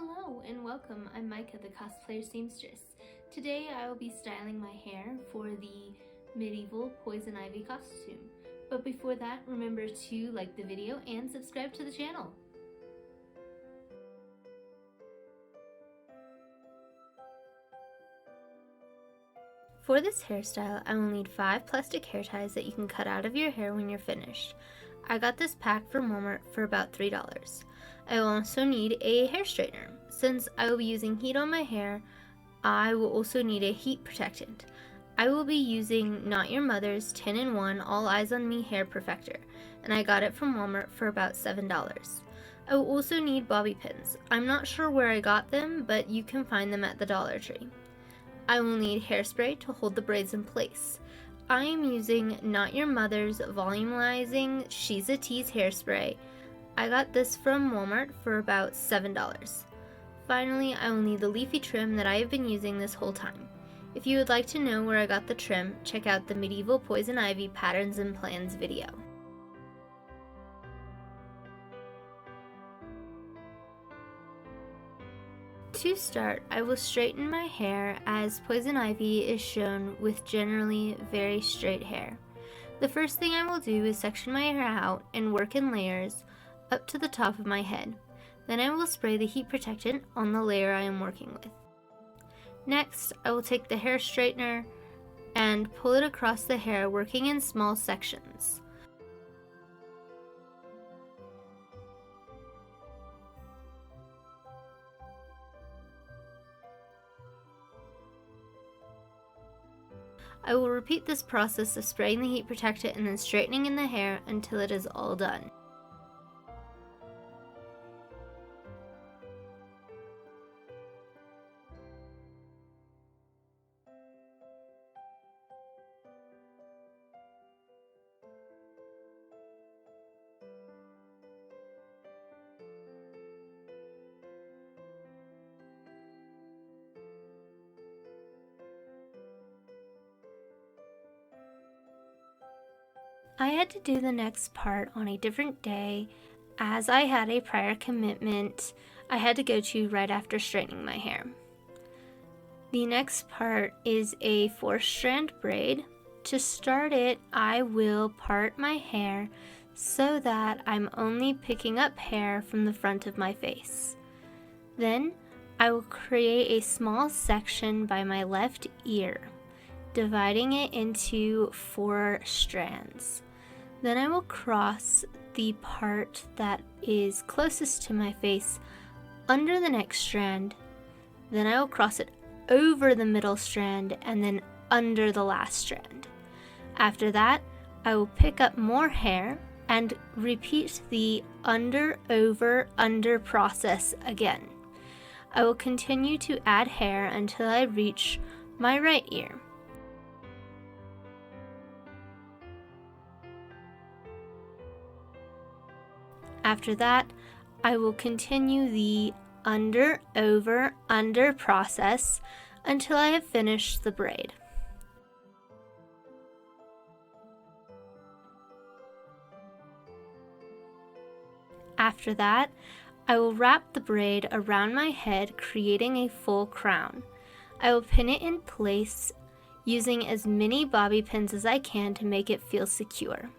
Hello and welcome, I'm Micah, the cosplayer seamstress. Today I will be styling my hair for the medieval poison ivy costume. But before that, remember to like the video and subscribe to the channel. For this hairstyle, I will need 5 plastic hair ties that you can cut out of your hair when you're finished. I got this pack from Walmart for about $3. I will also need a hair straightener. Since I will be using heat on my hair, I will also need a heat protectant. I will be using Not Your Mother's 10-in-1 All Eyes on Me Hair Perfector, and I got it from Walmart for about $7. I will also need bobby pins. I'm not sure where I got them, but you can find them at the Dollar Tree. I will need hairspray to hold the braids in place. I am using Not Your Mother's Volumizing She's a Tease hairspray. I got this from Walmart for about $7. Finally, I will need the leafy trim that I have been using this whole time. If you would like to know where I got the trim, check out the Medieval Poison Ivy Patterns and Plans video. To start, I will straighten my hair as Poison Ivy is shown with generally very straight hair. The first thing I will do is section my hair out and work in layers up to the top of my head. Then I will spray the heat protectant on the layer I am working with. Next, I will take the hair straightener and pull it across the hair, working in small sections. I will repeat this process of spraying the heat protectant and then straightening in the hair until it is all done. I had to do the next part on a different day as I had a prior commitment I had to go to right after straightening my hair. The next part is a 4-strand braid. To start it, I will part my hair so that I'm only picking up hair from the front of my face. Then I will create a small section by my left ear, dividing it into 4 strands. Then I will cross the part that is closest to my face under the next strand. Then I will cross it over the middle strand and then under the last strand. After that, I will pick up more hair and repeat the under, over, under process again. I will continue to add hair until I reach my right ear. After that, I will continue the under, over, under process until I have finished the braid. After that, I will wrap the braid around my head, creating a full crown. I will pin it in place using as many bobby pins as I can to make it feel secure.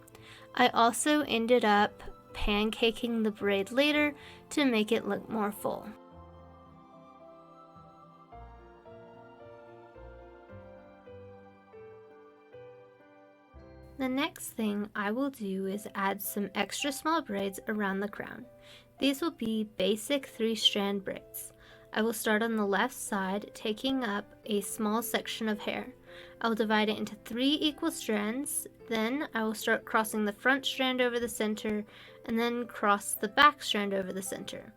I also ended up pancaking the braid later to make it look more full. The next thing I will do is add some extra small braids around the crown. These will be basic 3-strand braids. I will start on the left side, taking up a small section of hair. I will divide it into 3 equal strands. Then I will start crossing the front strand over the center and then cross the back strand over the center.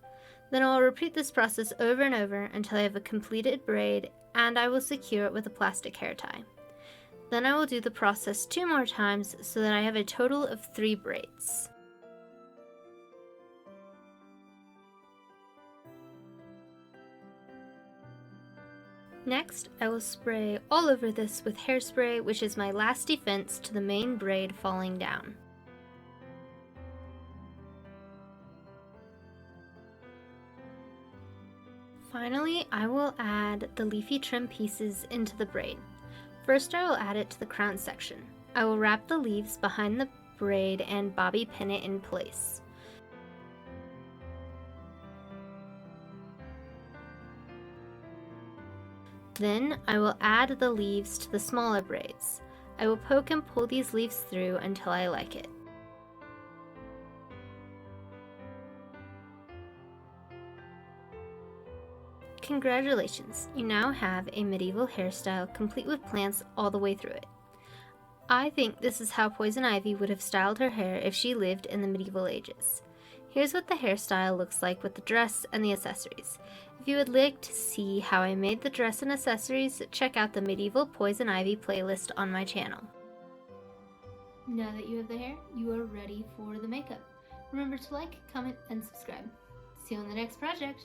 Then I will repeat this process over and over until I have a completed braid, and I will secure it with a plastic hair tie. Then I will do the process 2 more times so that I have a total of 3 braids. Next, I will spray all over this with hairspray, which is my last defense to the main braid falling down. Finally, I will add the leafy trim pieces into the braid. First, I will add it to the crown section. I will wrap the leaves behind the braid and bobby pin it in place. Then I will add the leaves to the smaller braids. I will poke and pull these leaves through until I like it. Congratulations, you now have a medieval hairstyle complete with plants all the way through it. I think this is how Poison Ivy would have styled her hair if she lived in the medieval ages. Here's what the hairstyle looks like with the dress and the accessories. If you would like to see how I made the dress and accessories, check out the Medieval Poison Ivy playlist on my channel. Now that you have the hair, you are ready for the makeup. Remember to like, comment, and subscribe. See you on the next project!